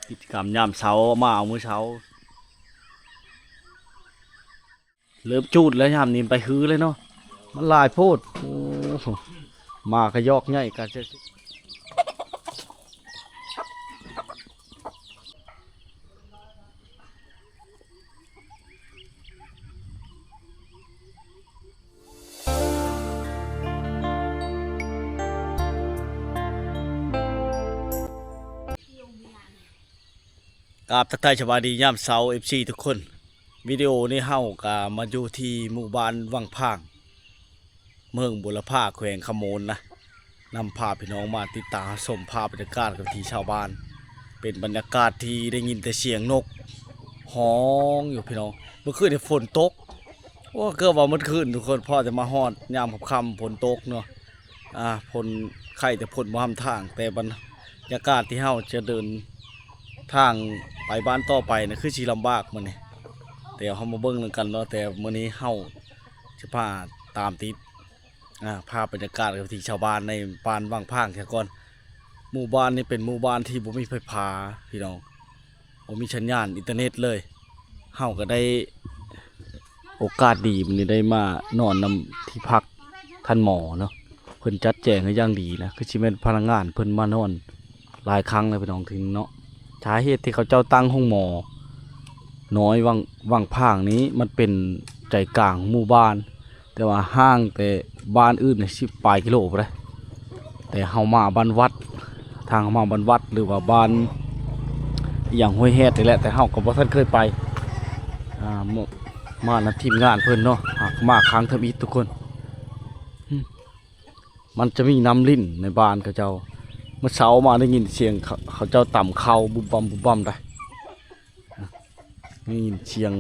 กิจกรรมยามเช้ามาเอามื้อเช้าเริ่มจูดแล้วยามนี้ไปฮื้อเลยเนาะมันลายโพดโอ้มากระยอกใหญ่กันจะกราบทักทายสวัสดียามเช้า FC ทุกคนวิดีโอนี้เฮาก็มาอยู่ที่หมู่บ้านวังพางเมืองบุรพาแขวงขโมนนะนำพาพี่น้องมาติดตามชมภาพบรรยากาศกับที่ชาวบ้านเป็นบรรยากาศที่ได้ยินแต่เสียงนกฮ้องอยู่พี่น้องเมื่อคืนเนี่ยฝนตกว่าเกือบว่าเมื่อคืนทุกคนพ่อจะมาฮอดยามค่ำฝนตกเนาะฝนไข่แต่ฝนบ่ทำทางแต่บรรยากาศที่เฮาจะเดินทางไปบ้านต่อไปนะคือสิลำบากมื้อนี้แต่เฮามาเบิ่งกันเนาะแต่มื้อนี้เฮาจะพาตามติดภาพบรรยากาศกับที่ชาวบ้านในบ้านวังพางแค่ก่อนหมู่บ้านนี้เป็นหมู่บ้านที่บ่มีไฟฟ้าพี่น้องบ่มีสัญญาณอินเทอร์เน็ตเลยเฮาก็ได้โอกาสดีมื้อนี้ได้มานอนนำที่พักท่านหมอเนาะเพิ่นจัดแจงให้อย่างดีนะคือสิแม่นพนักงานเพิ่นมานอนหลายครั้งแล้วพี่น้องถึงเนาะสาเหตุที่เขาเจ้าตั้งห้องหมอน้อยวังพางนี้มันเป็นใจกลางหมู่บ้านแต่ว่าห้างแต่บ้านอื่นเนี่ย10 ปลายกิโลไปเลยแต่เฮามาบ้านวัดทางมาบ้านวัดหรือว่าบ้านอย่างห้วยแฮดนี่แหละแต่เฮาก็บ่ทันเคยไปมานะทีมงานเพิ่นเนาะหากมาครั้งทำอิฐทุกคนมันจะมีน้ำลิ้นในบ้านเขาเจ้าเมื่อเช้ามาได้ยินเสียงเขาเจ้าต่ำเข้าบุบบัมบุบบัมได้นี่เสียง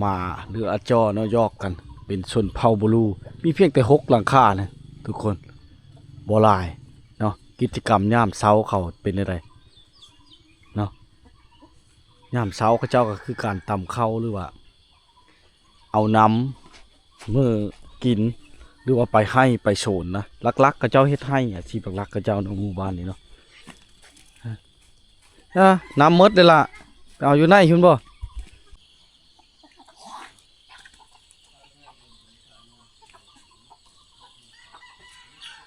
มาหรืออาจอเนาะยอกกันเป็นชนเผ่าบูรูมีเพียงแต่6 หลังคานะทุกคนบ่หลายเนาะกิจกรรมยามเช้าเขาเป็นอะไรเนาะยามเช้าเขาเจ้าก็คือการต่ำเข้าหรือว่าเอาน้ำเมื่อกินหรือว่าไปให้ไปโฉนนะลักๆกับเจ้าเฮ็ดให้อาชีพลักๆกับเจ้าในหมู่บ้านนี่เนาะน้ำมดเลยล่ะเอาอยู่ไหนคุณบ่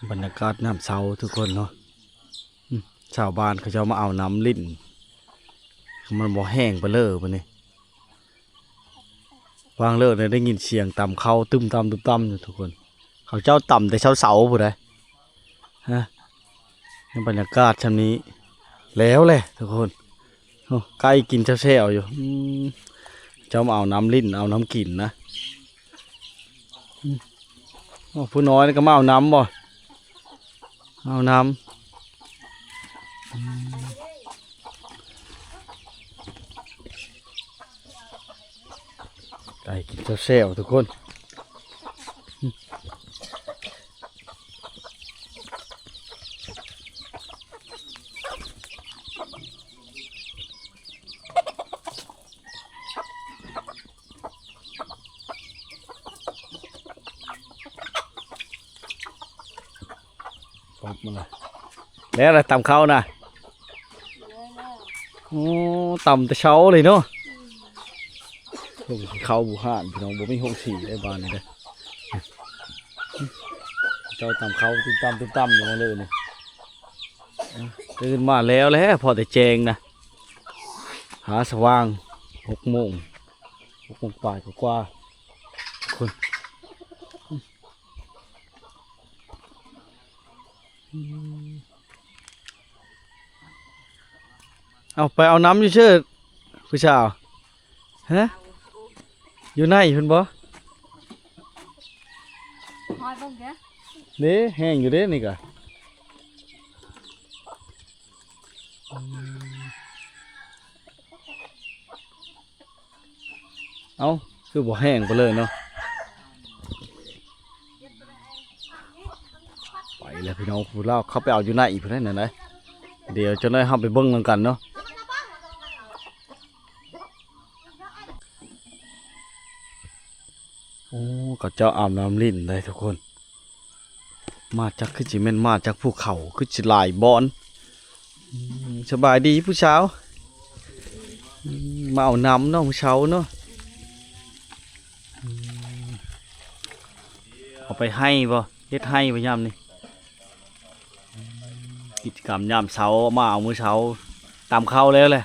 บรรยากาศน้ำเช้าทุกคนเนาะชาวบ้านเขาเจ้ามาเอาน้ำลิ้นมันบ่แห้งไปเลยปะนี่วางเลิกเนี่ยได้ยินเสียงต่ำเข้าตึ้มต่ำตึ้มต่ำอยู่ทุกคนเขาเจ้าต่ำแต่เช้าผู้ใดบรรยากาศชั้นนี้แล้วแหละทุกคนใกล้กินเช่าๆอยู่เจ้ามาเอาน้ำลิ้นเอาน้ำกินนะผู้น้อยก็มาเอาน้ำบ่เอาน้ำไก่กินเช่าๆทุกคนปั๊บมาเลยแล้วอะไรตำข้าวนะโอ้ตำแต่เช้าเลยเนาะลงข้าวบุห่านพี่น้องบ่มีห้องสีได้บ้านนี่เลยเจ้าตำข้าวตุ้มตั้มอย่างเลยนี่ตื่นมาแล้วพอแต่แจงนะหาสว่าง6 โมงปลายกว่าคนเอาไปเอาน้ำอยู่เชื่อผู้ชาวฮะอยู่ไหนคุณบ่เด้แห้งอยู่เด้นี่กะเอาคือบ่แห้งไปเลยเนาะไปแล้วพี่น้องผู้เล่าเขาไปเอาอยู่ไหนอีกเพื่อนไหนเดี๋ยวจะได้เข้าไปเบิ้งกันเนาะโอ้ก็เจ้าอาบน้ำลิ้นเลยทุกคนมาจากคือจิเมนมาจากภูเขาคือจิลายบอน สบายดีผู้สาวมาเอาน้ำเนาะผู้สาวเนาะเอาไปให้บ่เฮ็ดให้บ่ยามนี่กิจกรรมยามเช้ามาเอามื้อเช้าตามข้าวแล้วแหละ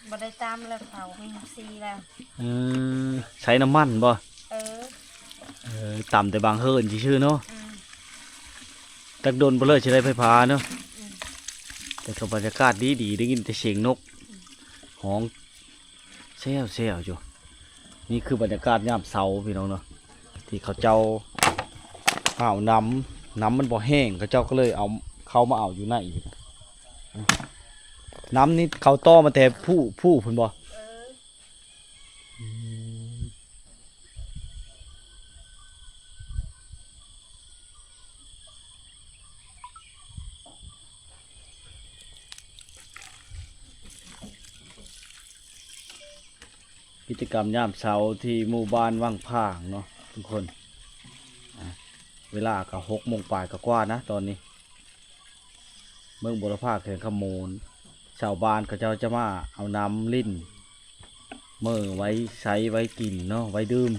บ่ได้ตามแล้วเขามีซีแล้วเอใช้น้ำมันบ่เอต่ำแต่บางเฮิรนชื่อเนาะตักโดนบ่เลยสิได้ไฟฟ้าเนาะแต่ก็บรรยากาศดีได้ยินแต่เสียงนกฮ้องแซวๆอยู่นี่คือบรรยากาศยามเช้าพี่น้องเนาะที่เขาเจ้าเอาน้ำมันบ่แห้งเขาเจ้าก็เลยเอาเข้ามาเอาอยู่ในอีกน้ำนี่เขาต้อมาแต่ผู้เพิ่นบ่กิจกรรมยามเช้าที่หมู่บ้านว่างพางเนาะทุกคนเวลาก็6 โมงปลายก็กว่านะตอนนี้เมืองบุรพาเขื่อนขมูลชาวบ้านก็จะมาเอาน้ำลิ้นเมื่อไว้ใช้ไว้กินเนาะไว้ดื่ม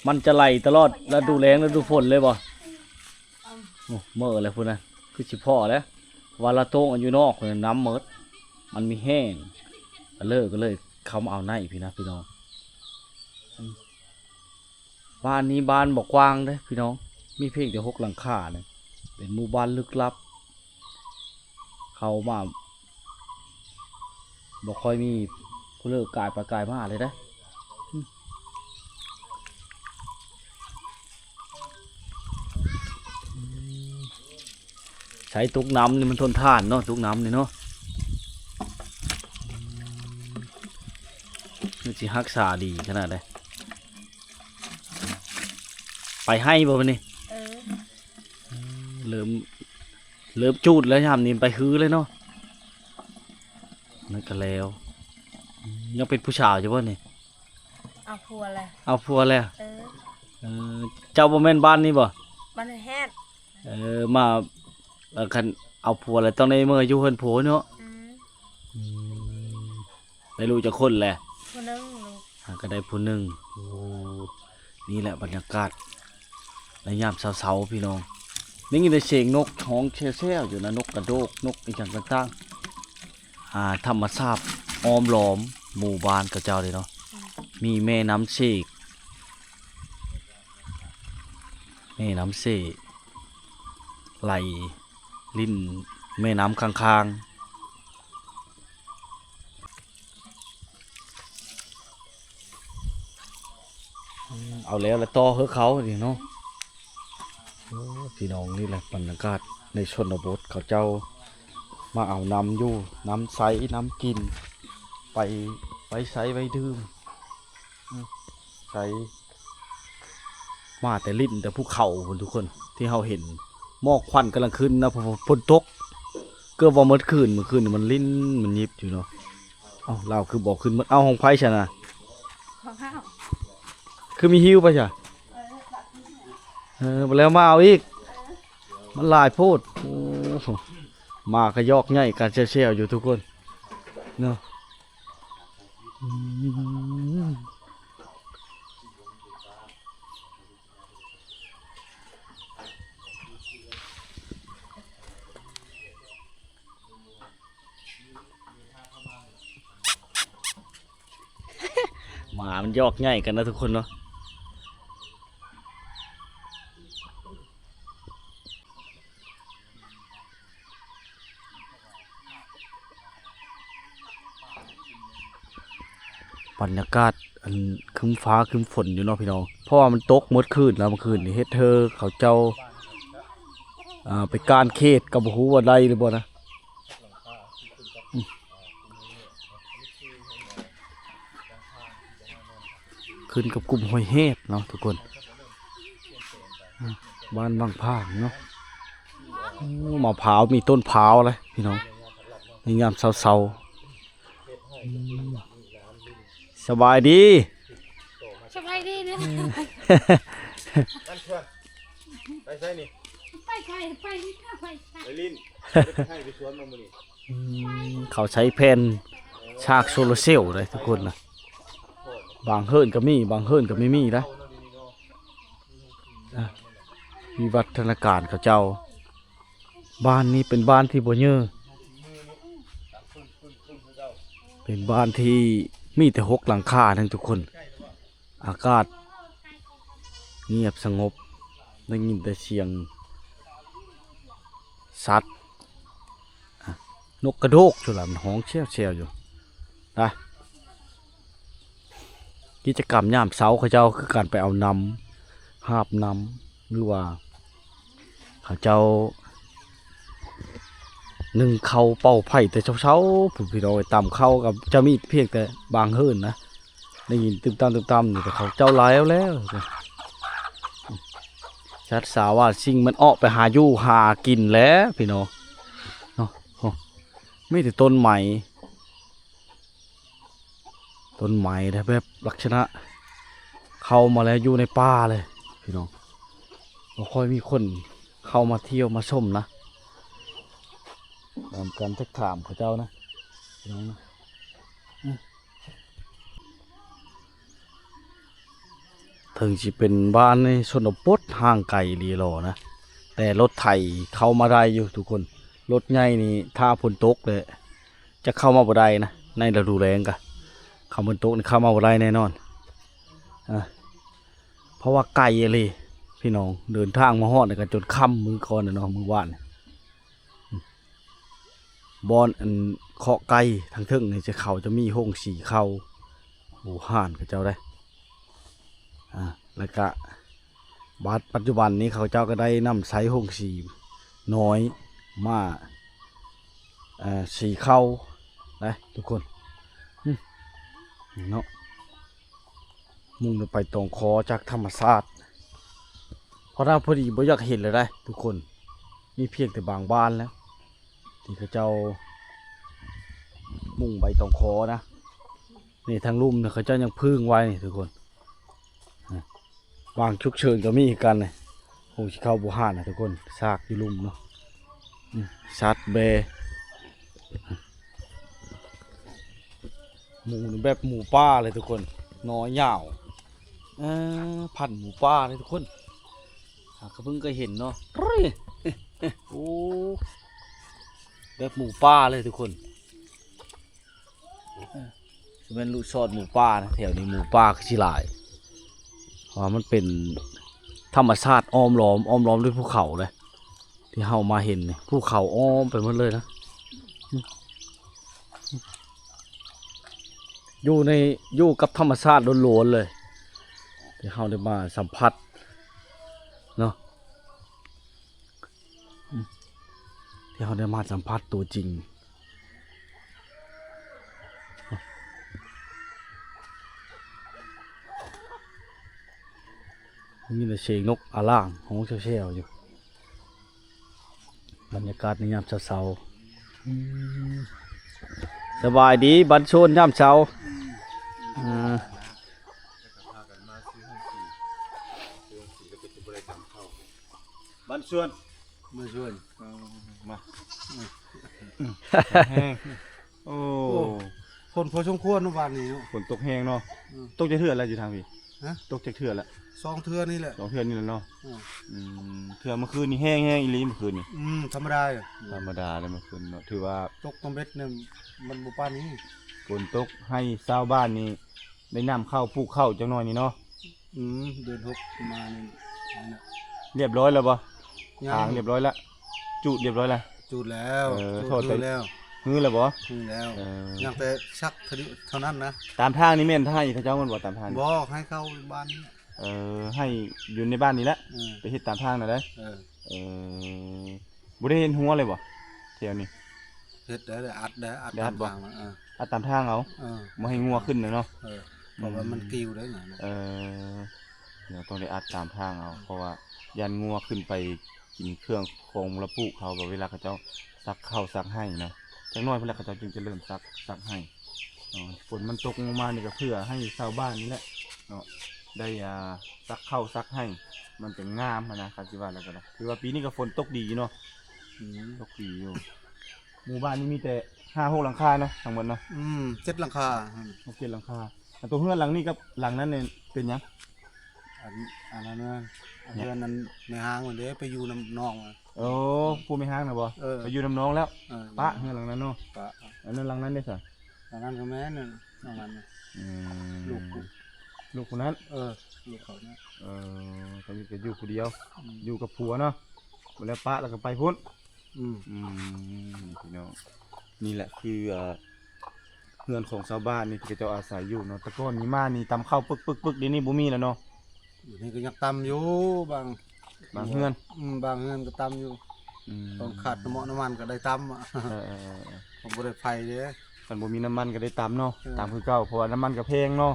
มันจะไหลตลอดฤดูแล้งฤดูฝนเลยบ่เมื่ออะไรพูดนะคือสิพ่อแล้ววันละโต้งอยู่นอกน้ำเมดมันมีแห้งก็เลยเขามาเอาในพี่นะพี่น้องบ้านนี้บ้านบอกกว้างเด้พี่น้องมีเพียงแต่6 หลังคาเนี่ยเป็นหมู่บ้านลึกลับเขามาบอกค่อยมีผู้เลิกกายประกายมาเลยนะใช้ตุกน้ำนี่มันทนทานเนาะตุกน้ำนี่เนาะนี่สิรักษาดีขนาดไหนไปให้บ่วันนี้เริ่มจูดแล้วยามนี้ไปฮื้อเลยเนาะนั่นก็แล้วยังเป็นผู้ชายใช่ป่ะนี่เอาพัวเลยเอาพัวแล้วเจ้าบ่แม่นบ้านนี่บ่บ้านแฮดมาคันเอาพัวแล้วต้องได้เมื่ออยู่เพิ่นโผเนาะได้รู้จักคนแหละผู้นึงก็ได้ผู้นึงโอ้นี่แหละบรรยากาศในยามเช้าๆพี่น้องนี่มีแต่เสียงนกฮ้องแซ่ๆอยู่นะนกกระโดกนกอีกอย่างต่างๆธรรมชาติอ้อมล้อมหมู่บ้านกระเจ้าเลยเนาะมีแม่น้ำเสกไหลลิ้นแม่น้ำข้างๆเอาแล้วต่อเฮือเขาดิเนาะพี่น้องนี่แหละบรรยากาศในชนบทเขาเจ้ามาเอาน้ำอยู่น้ำใสน้ำกินไปไว้ใช้ไว้ดื่มใช้มาแต่ลิ้นแต่ภูเขาคนทุกคนที่เราเห็นหมอกควันกำลังขึ้นนะฝนตกเกือบว่าเมื่อคืนมันลิ้นมันยิบอยู่เนาะเอาเราคือบอกขึ้นมันเอาห้องไผ่ใช่ไหมคือมีหิวไปใช่แล้วมาเอาอีกมันลายโพดมาขยอกง่ายการเชี่ยวอยู่ทุกคนเนาะหมามันยอกง่ายกันนะทุกคนเนาะบรรยากาศอันครึ้มฟ้าครึ้มฝนอยู่เนาะพี่น้องเพราะว่ามันตกเมื่อคืนแล้วเมื่อคืนนี่เฮ็ดเธอเขาเจ้าไปการเขตกับหูว่าใดหรือบ่นะขึ้นกับกลุ่มห้อยเฮ็ดเนาะทุกคนบ้านบางพางเนาะมะพร้าวมีต้นพร้าวเลยพี่น้องในยามเช้าสบายดีสบายดีนะไปใช่นี่ไป ไปลิ้นให้ไปสวนมามื้อนี้ เขาใช้แผ่นชากโซลาร์เซลล์เลยทุกคนนะบางเฮิรนก็มีบางเฮิรนก็ไม่มีนะมีวัฒนาการเขาเจ้าบ้านนี้เป็นบ้านที่บ่เยอะเป็นบ้านที่มีแต่หกหลังคาทั้งทุกคนอากาศเงียบสงบได้ยินแต่เสียงสัตว์นกกระโดกชุลมันห้องเชี่ยวอยู่นะกิจกรรมยามเช้าเขาเจ้าคือการไปเอาน้ำหาบน้ำหรือว่าเขาเจ้านึ่งเขาเป่าไผ่แต่เช้าๆผมพี่น้องไปตำเข้ากับจะมีเพียงแต่บางเฮิรนนะได้ยินตึมตามนี่แต่เขาเจ้าหลายแล้วชัดสาวว่าสิ่งมันออกไปหาอยู่หากินแล้วพี่น้องเนาะไม่แต่ต้นใหม่แต่แบบลักษณะเข้ามาแล้วอยู่ในป่าเลยพี่น้องไม่ค่อยมีคนเข้ามาเที่ยวมาชมนะตามการทักถามเขาเจ้านะพี่น้องนะถึงจะเป็นบ้านในชนบทห่างไกลลีรอนะแต่รถไถเข้ามาได้อยู่ทุกคนรถใหญ่นี่ถ้าฝนตกเลยจะเข้ามาบ่ได้นะในฤดูแล้งกะเข้าฝนตกนี่เข้ามาบ่ได้แน่นอนเพราะว่าไกลเลยพี่น้องเดินทางมาฮอดกันจนค่ำมือก่อนเนาะมือว่านบอนอันเคาะไก่ทางเทิงนี่เขาจะมีห้องสีเข้าหูห่านกับเจ้าได้แล้วก็บัดปัจจุบันนี้เขาเจ้าก็ได้นำใช้ห้องสีน้อยมาสีเข้าได้ทุกคนเนาะมุ่งไปตรงคอจากธรรมศาสตร์เพราะถ้าพอดีบ่อยากเห็นเลยได้ทุกคนมีเพียงแต่บางบ้านแล้วที่เขาเจ้ามุ่งไปตรงคอนะนี่ทางลุ่มเนี่ยเขาเจ้ายังพึ่งไว้นี่ทุกคนวางชุกเชิญก็มีกันเลยโอ้ชิเข้าบุหานนะทุกคนซากอยู่ลุ่มเนาะชัดเบหมูแบบหมูป่าเลยทุกคนน้อยยาวพันหมูป่าเลยทุกคนก็เพิ่งเคยเห็นเนาะโอ้แบบหมูป่าเลยทุกคนจะเป็นลูกซอดหมูป่านะแถวนี้หมูป่าคือชิลายเพราะมันเป็นธรรมชาติอ้อมล้อมด้วยภูเขาเลยที่เฮามาเห็นเนี่ยภูเขาอ้อมไปหมดเลยนะอยู่กับธรรมชาติล้วนๆเลยที่เฮาได้มาสัมผัสเนาะที่เฮาได้มาสัมผัสตัวจริงมีแต่เสียงนกอาล่างของเชี่ยวๆอยู่บรรยากาศในยามเช้าๆสบายดีบันโซนยามเช้าบ้านสวนมาสวนมาแห้งโอ้ฝนพอสมควรเมื่อวานนี้ ฝนตกแห้งเนาะตกจะเถื่อนอะไรอยู่ทางพี่ ฮะ ตกจะเถื่อนละ ซองเทือนี่แหละ สองเถื่อนนี่แหละเนาะ อืม เถื่อนเมื่อคืนนี่แห้งอีหลีเมื่อคืนนี่ ธรรมดาอ่ะ ธรรมดาเลยเมื่อคืนเนาะถือว่า ตกต้มเบ็ดเนี่ยมันบ่ปานนี้ ฝนตกให้ชาวบ้านนี่ได้น้ำเข้าปลูกข้าวจังหน่อยนี่เนาะ เดือนหกมานี่นะ เรียบร้อยแล้วบ่ ยั ทางเรียบร้อยแล้วจุเรียบร้อยแล้ว จูดแล้ว โทษ จูดแล้ว ฮื้อแล้วบ่ จูดแล้ว ยั ยังแต่ชักเท่านั้นนะ ตามทางนี่แม่นให้เขาเจ้ามันบ่ตามทาง บอกให้เข้าบ้านนี่ ให้อยู่ในบ้านนี่แหละ เออ ไปเฮ็ดตามทางน่ะเด้อ เออ บ่ได้เห็นหัวเลยบ่แถวนี้ เฮ็ดได้อัดได้อัด ได้อัดบ่ ตามทางมันเอาตามทางเอา เออ บ่ให้งัวขึ้นน่ะเนาะ เพราะว่ามันกิ้วได้หน่อยนะ เดี๋ยวต้องได้อัดตามทางเอาเพราะว่ายันงัวขึ้นไปกินเครื่องโคงละปุเขาแบบเวลาเขาเจ้าซักข้าวซักให้นะจังน้อยเวลาเขาเจ้าจึงจะเริ่มซักให้ฝนมันตกลงมานี่ก็เพื่อให้ชาวบ้านนี่แหละเนาะ ได้ซักเข้าซักให้มันจะงามนะครับสิว่าแล้วก็ได้คือว่าปีนี้ก็ฝนตกดีเนาะตกดีอยู่หมู่บ้านนี้มีแต่5-6หลังคาเนาะทั้งหมดเนาะ 7 หลังคา 7หลังคาอันตัวเฮือนหลังนี้กับหลังนั้นเนี่ยเป็นหยัง อันนั้นนะเพื่อนนั้นในห้างมันเด้ไปอยู่น้ำน้องอะ โอ้ผู้ไม่ห้างนะบ่ เออ ไปอยู่น้ำน้องแล้ว เออ ปะเฮือนหลังนั้นเนาะ ปะ อันนั้นหลังนั้นได้ซะ อันนั้นก็แม่นน้องนั้นน่ะ ลูกกู ลูกคนนั้น ลูกเขาเนี่ย ตอนนี้ก็อยู่คนเดียว อยู่กับผัวเนาะแล้วปะแล้วก็ไปพุ่น พี่น้องนี่แหละคือเฮือนของชาวบ้านนี่ที่เขาเจ้าอาศัยอยู่เนาะแต่ก่อนนี้มานี่ตำข้าวปึกเดี๋ยวนี้บ่มีแล้วเนาะ นี่ก็ยังตำอยู่บาง บางเฮือน บางเฮือนก็ตำอยู่ต้องขาดน้ำมันก็ได้ตำอ่ะ ผมบ่ได้ไฟเด้ มันบ่มีน้ำมันก็ได้ตำเนาะ เออ ตำคือเก่าเพราะว่าน้ำมันก็แพงเนาะ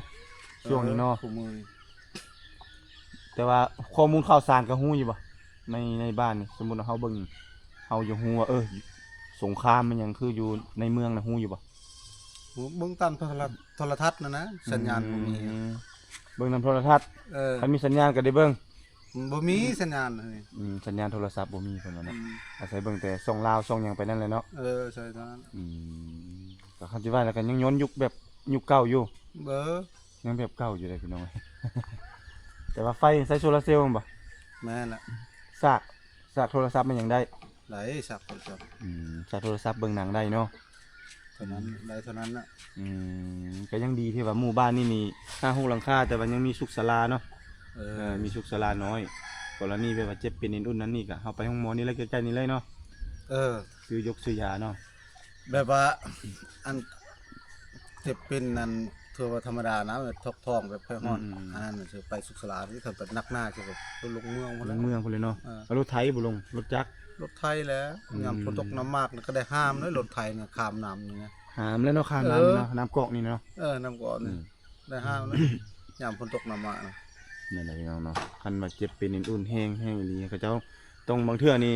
ช่วงนี้เนาะ คู่มือนี่ แต่ว่าข้อมูลข่าวสารก็ฮู้อยู่บ่ในบ้านนี่สมมุติว่าเฮาเบิ่งเฮาอยู่ฮู้ว่าสงครามมันหยังคืออยู่ในเมืองน่ะฮู้อยู่บ่ เบิ่งตามโทรทัศน์นะสัญญาณบ่มี เบิ่งนำโทรทัศน์ ถ้ามีสัญญาณก็ได้เบิ่ง บ่มีสัญญาณเลย สัญญาณโทรศัพท์บ่มีเพิ่นว่าเนาะอาศัยเบิ่งแต่ส่องลาวส่องหยังไปนั่นแหละเนาะ ใช่เท่านั้น ก็คำที่ว่าแล้วกันยังย้อนยุคแบบยุคเก่าอยู่ เบ้อ ยังแบบเก่าอยู่เลยพี่น้อง แต่ว่าไฟใช้โซลาร์เซลล์บ่ แม่นล่ะ สากโทรศัพท์มันยังได้ ไหลสักคนจับ สากโทรศัพท์เบิ่งหนังได้เนาะ เท่านั้นได้เท่านั้นน่ะ ก็ยังดีที่ว่าหมู่บ้านนี่มี5-6หลังคาแต่ว่ายังมีสุขศาลาเนาะ มีสุขศาลาน้อยกรณีแบบว่าเจ็บเป็นอุ่นนั้นนี่ก็เฮาไปห้องหมอนี่เลยใกล้ๆนี่เลยเนาะ ซื้อยาเนาะ แบบว่าอันเจ็บเป็นนั่นถือว่าธรรมดานะแบบท้องแบบแพ้ฮ้อนอันนั้นน่ะสิไปสุขศาลาที่ถ้าเป็นนักหน้าคือแบบลงเมืองพุ่น ล แหละ งเมืองพุ่นเลยเนาะแล้วรถไถบ่ลงรถจักร รถไทยแล้วยามฝนตกน้ำมากน่ะก็ได้ห้ามเลยรถไทยน่ะข้ามน้ำนี่นะ หามแล้วเนาะข้ามน้ำนี่เนาะน้ำกอกนี่เนาะ น้ำก่อนนี่ได้ห้ามเลยยามฝนตกน้ำมากนะ นั่นแหละพี่น้องเนาะคันว่าเจ็บเป็นอุ่นๆแห้งอีหลีเขาเจ้าต้องบางเทื่อนี่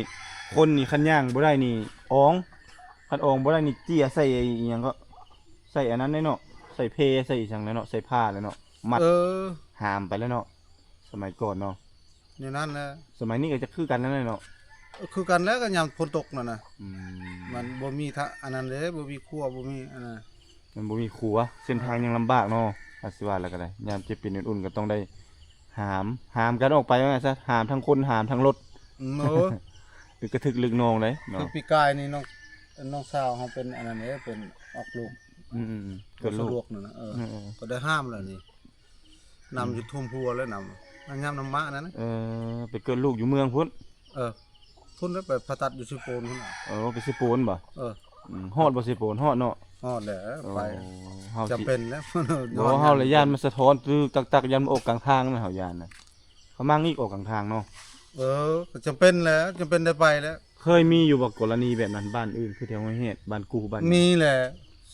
คนนี่คันย่างบ่ได้นี่อ้องคันอ้องบ่ได้นี่เจี้ยใส่อีหยังก็ใส่อันนั้นได้เนาะใส่เพใส่อีจังแล้วเนาะใส่ผ้าแล้วเนาะมัดหามไปแล้วเนาะสมัยก่อนเนาะ นี่นั่นนะ สมัยนี้ก็จะคือกันนั่นแหละเนาะ คือกันแล้วก็ยามฝนตกนั่นน่ะ อืม มันบ่มีทะอันนั้นเลยบ่มีครัวบ่มีอันนั้น มันบ่มีครัวเส้นทางยังลำบากเนาะอาสิว่าแล้วก็ได้ยามเจ็บเป็นอุ่นๆก็ต้องได้หามกันออกไปว่าไงซะหามทั้งคนหามทั้งรถ เออ หรือกระทึกลึกนองเลย คือ เนาะ ปีกายนี่น้องสาวเฮาเป็นอันนั้นเด้เป็นออกลูก เกิดลู สะดว ก กนั่นน่ะก็ได้ห้ามแล้วนี่นำอยู่ทุ่มพัวแล้วนำยามน้ำมะนั่นนะ ไปเกิดลูกอยู่เมืองพุ่น พุ่นแล้วไปผ่าตัดอยู่สิโปนพุ่นน่ะ ไปสิโปนบ่ ฮอดบ่สิโปนฮอดเนาะ ฮอดแล้วไป เฮา จะ สิ เป็นแล้ว บ่เฮาเลยย่านมันสะท้อนคือตักยันมาอกกลางทางนะเฮาย่านน่ะเขามั่งอีกออกกลางทางเนาะ ก็จำเป็นแล้วจำเป็นได้ไปแล้ว เคยมีอยู่บ่กรณีแบบนั้นบ้านอื่นคือแถวห้วยเฮ็ดบ้านกูบ้าน มีแหละ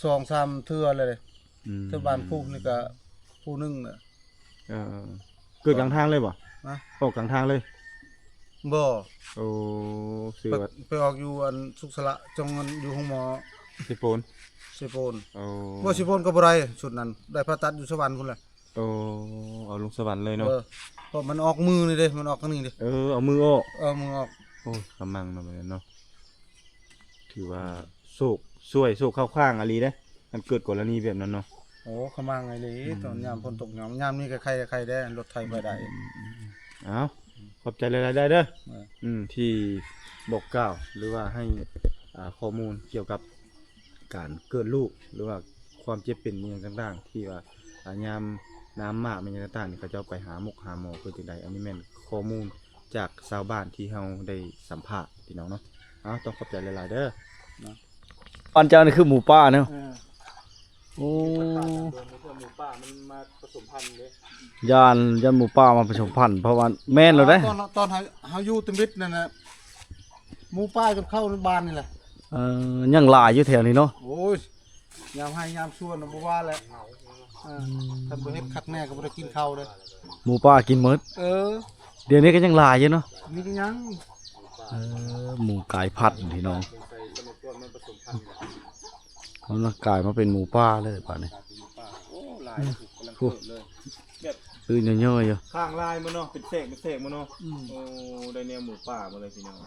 2-3เทื่อเลย ม เทื่อบ้านผู้นี่ก็ผู้หนึงน่ะ เกิดกลางทางเลยบ่ นะ ออกกลางทางเลย บ่ โอ้ชื่อ ไป ว่า ไปออกอยู่อันสุขสละจงเงินอยู่ห้องหมอ สิโปน สิโปน โอ้ บ่สิโปนก็บ่ได้ชุดนั้นได้ผ่าตัดอยู่สวรรค์พุ่นแหละ เอาลงสวรรค์เลยเนาะ เพราะมันออกมือนี่เด้มันออกทางนี้เด้ เอามือออก มือออก โอ้ยกำมังเนาะแบบนั้นเนาะถือว่าโศกเข้าข้างอะลีเด้มันเกิดกรณีแบบนั้นเนาะ โอ้ขมังไงเลยตอนยามฝนตกยามนี้ก็ใครได้รถไทยไปได้ เอาขอบใจหลายๆได้เด้อ เออ ที่บอกกล่าวหรือว่าให้ข้อมูลเกี่ยวกับการเกิดลูกหรือว่าความเจ็บเป็นอย่างต่างๆ ที่ว่ายามน้ำมากมันอย่างต่างๆนี่เขาจะเอาไปหาหมอเพื่อจังใดอันนี้แม่นข้อมูลจากชาวบ้านที่เฮาได้สัมภาษณ์พี่น้องเนาะเอาต้องขอบใจหลายๆเด้อ บ้านเจ้านี่คือหมู่ป่าเนาะโอ้ หมูป่ามันมาผสมพันธุ์เลย ยานหมู่ป่ามาผสมพันธุ์เพราะว่าแม่นแล้วเด้ ตอนเฮาอยู่ตมิดนั่นน่ะหมู่ป้ายกันเข้าบ้านนี่แหละ ยังหลายอยู่แถวนี้เนาะ โอ้ยยามให้ยามชวนน่ะบ่ว่าแหละถ้าบ่เฮ็ดคักแน่ก็บ่ได้กินข้าวเลย หมู่ป่ากินหมดเดี๋ยวนี้ก็ยังหลายอยู่เนาะ มีก็ยัง หมู่กายพันธุ์พี่น้องมันกลายมาเป็นหมู่ป่าเลยป่านนี้ โอ้หลายถูกกำลังเกิดเลยแบบ คือเยอะๆอยู่ ข้างลายมันเนาะเป็นเสกมันเนาะโอ้ได้แนวหมูป่ามาเลยพี่น้อง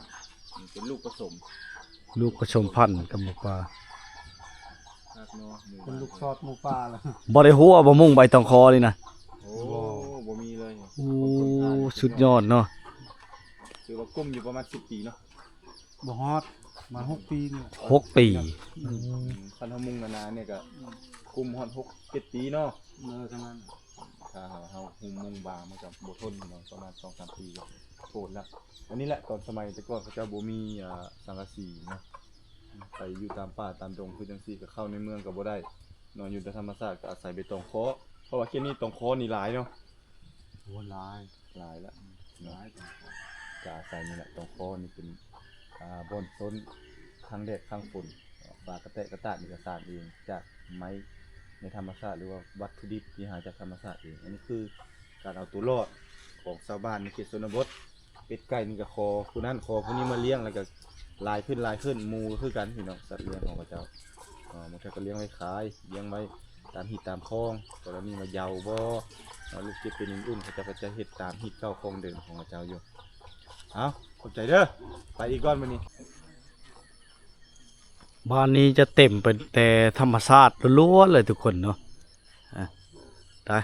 เป็นลูกผสม ลูกผสมพันธุ์กับหมูป่า คักเนาะหมู เป็นลูกซอดหมูป่าล่ะ บ่ได้ฮู้ว่าบ่มุ่งใบตองคอนี่นะ โอ้บ่มีเลย โอ้สุดยอดเนาะ คือว่ากุ้มอยู่ประมาณ10 ปีเนาะ บ่ฮอดมา6 ปีนี่ 6 ปี คันเฮามุ่งนานๆเนี่ยก็กุ้มฮอด6-7 ปีเนาะ ทั้งนั้น ถ้าเฮามุ่งบางมันก็บ่ทนเนาะประมาณ 2-3 ปีก็โคตรแล้วอันนี้แหละตอนสมัยแต่ก่อนเขาเจ้าบ่มีสังกะสีเนาะไปอยู่ตามป่าตามดงคือจังซี่ก็เข้าในเมืองก็บ่ได้นอนอยู่แต่ธรรมชาติก็อาศัยใบตองเคาะเพราะว่าเขตนี้ตองเคาะนี่หลายเนาะ โหหลาย หลายละหลายก็อาศัยนี่แหละตองเคาะนี่เป็นบ่อนต้นทางแดดทางฝนปลากระแตะกระตาดนี่ก็สร้างเองจากไม้ในธรรมชาติหรือว่าวัตถุดิบที่หาจากธรรมชาติเองอันนี้คือการเอาตัวรอดของชาวบ้านในเขตชนบทเป็ดไก่นี่ก็คอผู้นั้นคอผู้นี้มาเลี้ยงแล้วก็ลายขึ้นหมูคือกันพี่น้องสัตว์เลี้ยงของพระเจ้ามันก็เลี้ยงไว้ขายเลี้ยงไว้ตามหิดตามคลองกรณีมาเยาบ่ลูกเจ็บเป็นอุ่นเขาจะเฮ็ดตามหิดเก้าคลองเดินของพระเจ้าอยู่เอาขอบใจเด้อไปอีกก้อนมื้อนี้ บ้านนี้จะเต็มเป็นแต่ธรรมชาติล้วนๆเลยทุกคนเนาะได้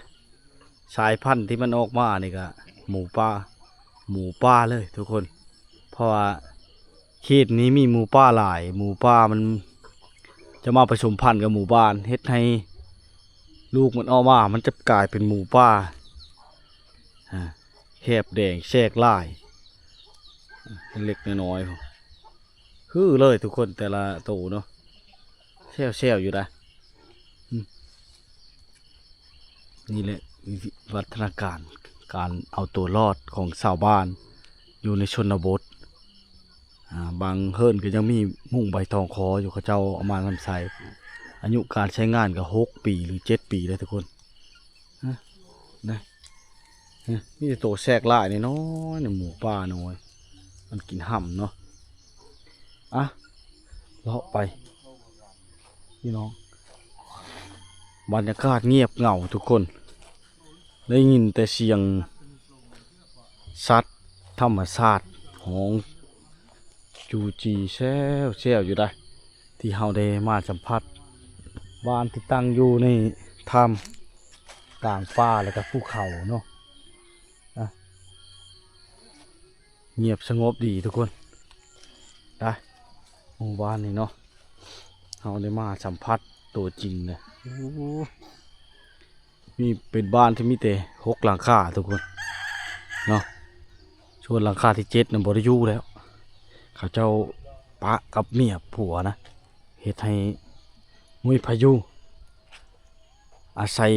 สายพันธุ์ที่มันออกมานี่ก็หมูป่าเลยทุกคนเพราะว่าเขตนี้มีหมูป่าหลายหมูป่ามันจะมาผสมพันธุ์กับหมู่บ้านเฮ็ดให้ลูกมันออกมามันจะกลายเป็นหมูป่าแคบแดงแทรกลายเล็กน้อยๆคือเลยทุกคนแต่ละตัวเนาะแซวอยู่นะนี่แหละวัฒนาการเอาตัวรอดของชาวบ้านอยู่ในชนบทบางเฮิรนก็ยังมีมุ่งใบทองคออยู่เขาเจ้าเอามาทำใส่อายุการใช้งานก็6 ปีหรือ7 ปีเลยทุกคนนะนี่จะโตแทรกล่ายนี่น้อยหมูป่าน้อยมันกินห่ำเนาะเลาะไปพี่น้องบรรยากาศเงียบเหงาทุกคนได้ยินแต่เสียงสัตว์ธรรมชาติของจูจีแซวอยู่ได้ที่เฮาได้มาสัมผัสบ้านที่ตั้งอยู่ในถ้ำกลางป่าแล้วก็ภูเขาเนาะเงียบสงบดีทุกคนได้หมู่บ้านนี่เนาะเฮาได้มาสัมผัสตัวจริงเลยมีเป็นบ้านที่มีแต่6 หลังคาทุกคนเนาะส่วนหลังคาที่7น่ะบ่ได้อยู่แล้วเขาเจ้าปะกับเมียผัวนะเฮ็ดให้มุ้ยพายุอาศัย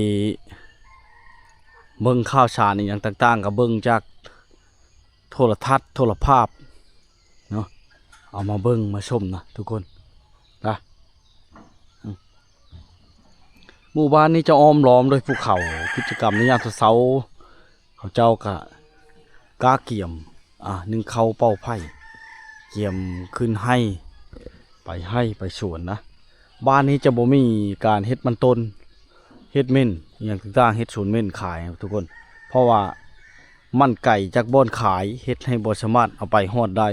เบิ่งข่าวสารอหย่างต่างๆกับเบิ่งจากโทรทัศน์โทรภาพเนาะเอามาเบิ่งมาชมนะทุกคนนะหมู่บ้านนี้จะอ้อมล้อมด้วยภูเขากิจกรรมในยามเช้าเขาเจ้าก็กาเกี่ยมนึ่งข้าวเป่าไผ่เกี่ยมขึ้นให้ไปสวนนะบ้านนี้จะบ่มีการเฮ็ดมันต้นเฮ็ดเม่นอย่างต่างๆเฮ็ดสวนเม่นขายทุกคนเพราะว่ามันไก่จากบ่อนขายเฮ็ดให้บ่สามารถเอาไปฮอดได้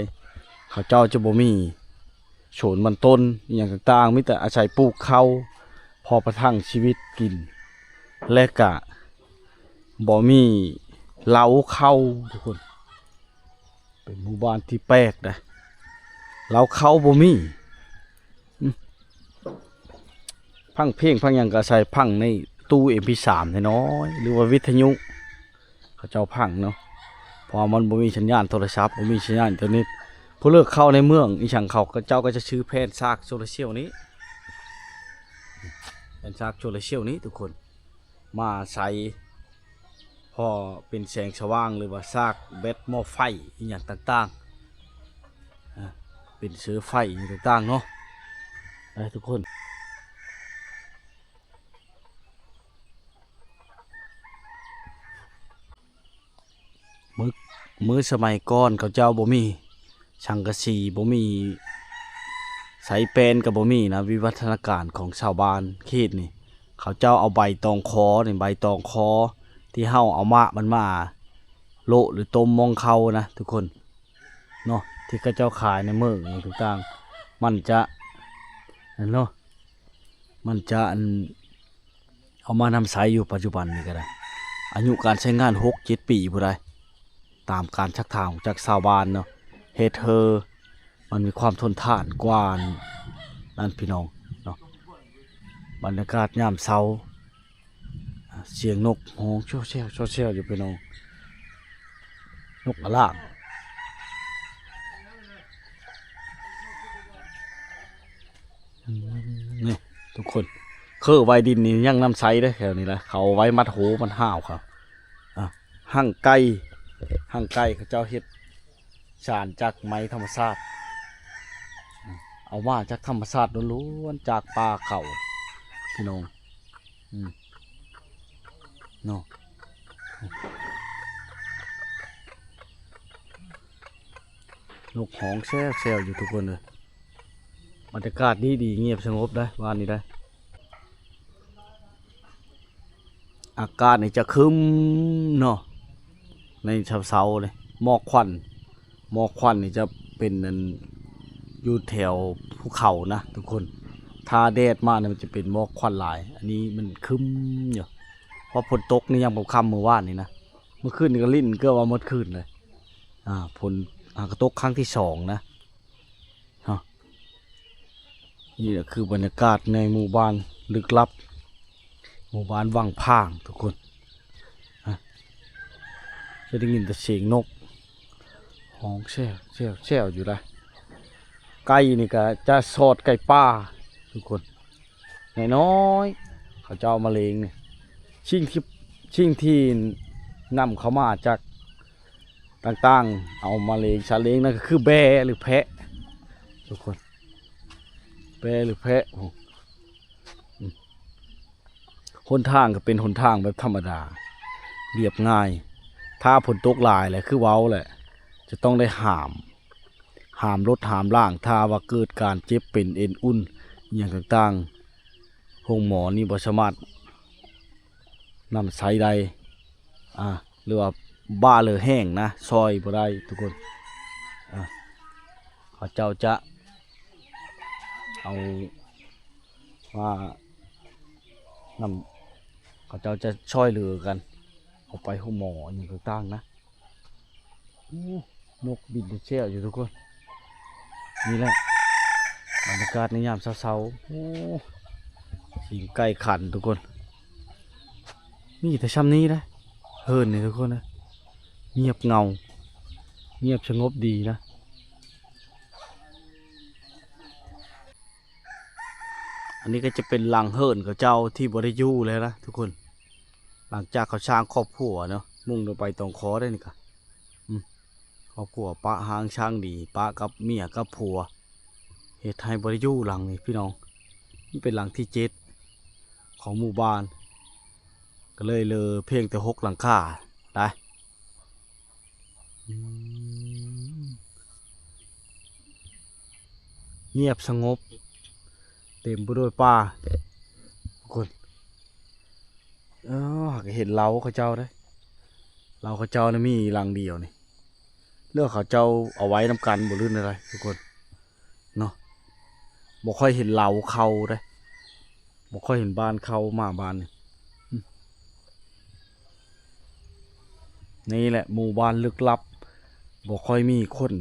เขาเจ้าจะบ่มีสวนมันต้นอย่างต่างๆมีแต่อาศัยปลูกข้าวพอประทังชีวิตกินและก็บ่มีเล้าข้าวทุกคนเป็นหมู่บ้านที่แปลกนะเล้าข้าวบ่มีพังเพลงพังหยังก็ใส่พังในตู้ MP3 น้อยๆหรือว่าวิทยุเขาเจ้าพังเนาะเพอมันบ่มีสัญญาณโทรศัพท์บ่มีสัญญาณอินเทอร์เน็ตผู้เลิกเข้าในเมืองอีช่างเขาเจ้าก็จะซื้อแผ่นซากโซลาร์เซลล์นี้แผ่นซากโซลาร์เซลล์นี้ทุกคนมาใส่พอเป็นแสงสว่างหรือว่าซากแบตหม้อไฟอีหยังต่างๆเป็นเชื้อไฟต่างๆเนาะทุกคนมื้อสมัยก่อนเขาเจ้าบ่มีสังกะสีบ่มีสายแปนก็บ่มีนะวิวัฒนาการของชาวบ้านเขตนี่เขาเจ้าเอาใบตองคอนี่ใบตองคอ ที่เฮาเอามะมันมาโละหรือต้มมองเขานะทุกคนเนาะที่เขาเจ้าขายในเมืองต่างๆมันจะเนาะมันจะเอามานำใช้อยู่ปัจจุบันนี่ก็ได้อายุการใช้งาน6-7 ปีผู้ใดตามการชักทางจากชาวบ้านเนาะเฮดเธอมันมีความทนทานกว่านั่นพี่น้องเนาะบรรยากาศยามเช้าเสียงนกฮ้องชั่วเชี่ยวอยู่พี่น้องนกกระลากนี่ทุกคนคือไวดินนี่ยังน้ำใสได้แถวนี้แหละเขาไว้มัดหูมันห้าวครับหั่งไก่เขาเจ้าเฮ็ดสารจากไม้ธรรมชาติเอามาจากธรรมชาติล้วนๆจากป่าเขาพี่น้องเนาะนกฮ้องแซวอยู่ทุกคนเลยบรรยากาศดีเงียบสงบได้บ้านนี้ได้อากาศนี่จะครึ้มเนาะในเช้าๆเลยหมอกควันนี่จะเป็นอยู่แถวภูเขานะทุกคนถ้าแดดมาเนี่ยมันจะเป็นหมอกควันหลายอันนี้มันครึ้มอยู่เพราะฝนตกนี่ยังค่ำเมื่อวานนี่นะเมื่อคืนนี่ก็ลิ้นก็ว่าหมดคืนเลยฝนก็ตกครั้งที่2นะนี่แหละคือบรรยากาศในหมู่บ้านลึกลับหมู่บ้านวังพางทุกคนจะได้ยินแต่เสียงนกฮ้องแช่วอยู่เลยไก่นี่ก็จะสอดไก่ป่าทุกคนน้อยเขาจะเอามาเลี้ยงเนี่ยชิ่งที่นำเขามาจากต่างๆเอามาเลี้ยงชาเลี้ยงนั่นก็คือแบะหรือแพะทุกคนแบะหรือแพะหนทางก็เป็นหนทางแบบธรรมดาเรียบง่ายถ้าฝนตกหลายแหละคือเว้าแหละจะต้องได้หามรถหามล่างถ้าว่าเกิดการเจ็บเป็นเอ็นอุ่นอย่างต่างๆห้องหมอนี่บ่สามารถนำใช้ใดหรือว่าบ้าเลยแห้งนะซอยบ่ได้ทุกคนเขาเจ้าจะเอาว่านำเขาเจ้าจะช่วยเหลือกันเอาไปห้องหมออย่างต่างๆนะนกบินเชี่ยวอยู่ทุกคนนี่แหละบรรยากาศในยามเช้าๆสิงไก่ขันทุกคนมีแต่ช่ำนี้นะเฮิร์นนี่ทุกคนนะเงียบเงาเงียบสงบดีนะอันนี้ก็จะเป็นหลังเฮิร์นกับเจ้าที่บริยูเลยนะทุกคนหลังจากเขาช้างครอบครัวเนาะมุ่งลงไปตรงคอได้นี่ค่ะครอบครัวปะหางช้างดีปะกับเมียกับผัวเหตุให้บริยูหลังนี่พี่น้องนี่เป็นหลังที่7ของหมู่บ้านก็เลยเพียงแต่6 หลังคาได้เงียบสงบเต็มไปด้วยป่าทุกคนเห็นเราเขาเจ้าได้เราเขาเจ้านะมีหลังเดียวนี่เลือกเขาเจ้าเอาไว้น้ำกันบ่ลื่นอะไรทุกคนเนาะบ่ค่อยเห็นเราเขาได้บ่ค่อยเห็นบ้านเขามาบ้านนี่แหละหมู่บ้านลึกลับบ่ค่อยมีคน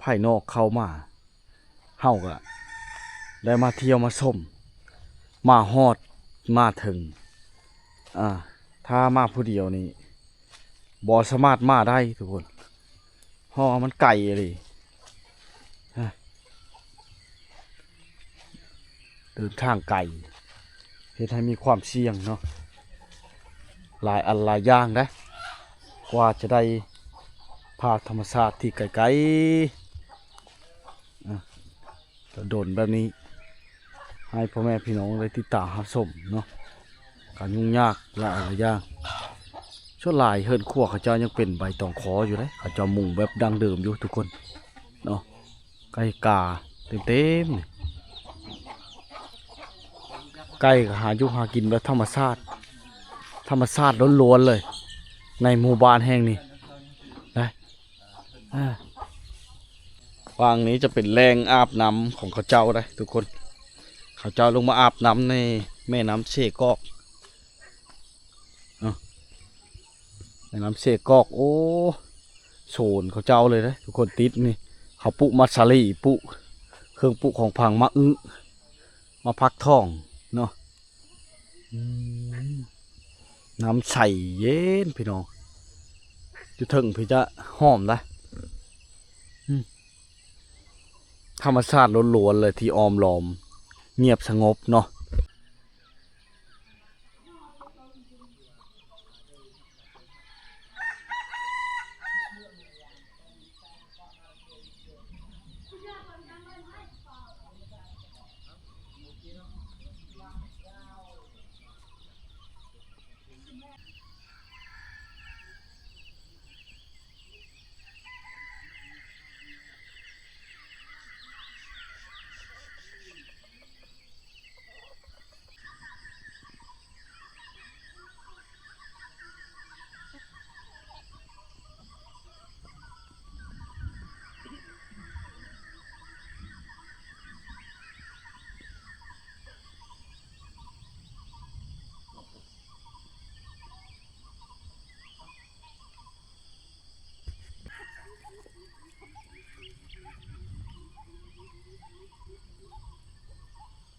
ภายนอกเข้ามาเฮาก็ได้มาเที่ยวมาชมมาฮอดมาถึงถ้ามาผู้เดียวนี่บ่สามารถมาได้ทุกคนเพราะมันไกลเลยเดินทางไกลเฮ็ดให้มีความเสี่ยงเนาะหลายอันหลายอย่างนะกว่าจะได้ภาพธรรมชาติที่ไกลๆโดนแบบนี้ให้พ่อแม่พี่น้องได้ติดตามรับชมเนาะการยุ่งยากหลายอย่างช่วงหลายเฮิรนขั้วเขาเจ้ายังเป็นใบตองขออยู่เลยเขาเจ้ามุงแบบดังเดิมอยู่ทุกคนเนาะไก่กาเต็มไก่หาอยู่หากินแบบธรรมชาติ ธรรมชาติล้วนๆเลย ในหมู่บ้านแห่งนี้นะฝั่งนี้จะเป็นแรงอาบน้ำของเขาเจ้าได้ทุกคนเขาเจ้าลงมาอาบน้ำในแม่น้ำเชกอกแม่น้ำเชกอกโอ้โซนเขาเจ้าเลยนะทุกคนติดนี่เขาปุมัสซาลีปุเครื่องปุของพังมะอึมาพักท้องเนาะน้ำใสเย็นพี่น้องอยู่ถึงพี่จะหอมนะธรรมชาติล้วนๆเลยที่ออมล้อมเงียบสงบเนาะ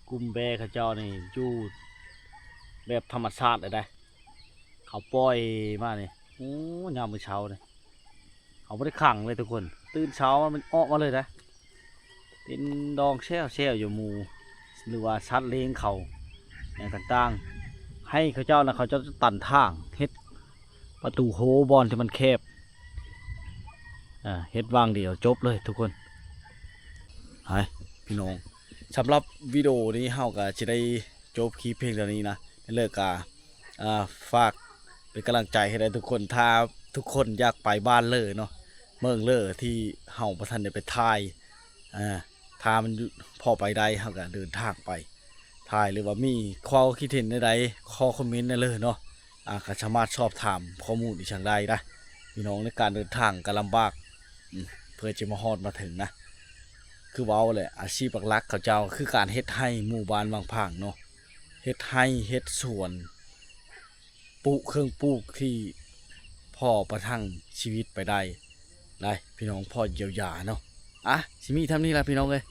กุมแบเขาเจ้านี่อยู่แบบธรรมชาติเลยได้เขาปล่อยมาเนี่ยโอ้ยามมื้อเช้าเนี่ยเขาไม่ได้ขังเลยทุกคนตื่นเช้ามันออกมาเลยนะเป็นดองแช่อยู่หมู่หรือว่าชัดเลงเขาอย่างต่างๆให้เขาเจ้านะเขาจะตันทางเฮ็ดประตูโฮบอลที่มันแคบเฮ็ดวางเดียวจบเลยทุกคนไปพี่น้องสำหรับวิดีโอนี้เฮาก็จะได้จบคลิปเพียงเท่านี้นะเลิกกาฝากเป็นกำลังใจให้ได้ทุกคนถ้าทุกคนอยากไปบ้านเลอเนาะเมืองเลอที่เฮาประทันได้ไปถ่ายถ้ามันพอไปได้เฮาก็เดินทางไปถ่ายหรือว่ามีข้อคิดเห็นใดๆข้อคอมเมนต์ได้เลยเนาะก็สามารถสอบถามข้อมูลอีกช่างได้นะพี่น้องในการเดินทางก็ลำบากเพื่อจะมาฮอดมาถึงนะคือเว้าเลยอาชีพหลักๆเขาเจ้าคือการเฮ็ดให้หมู่บ้านบางผางเนาะเฮ็ดให้เฮ็ดสวนปลูกเครื่องปลูกที่พ่อประทังชีวิตไปได้พี่น้องพ่อเยียวยาเนาะสิมีทำนี่ล่ะพี่น้องเอ้ย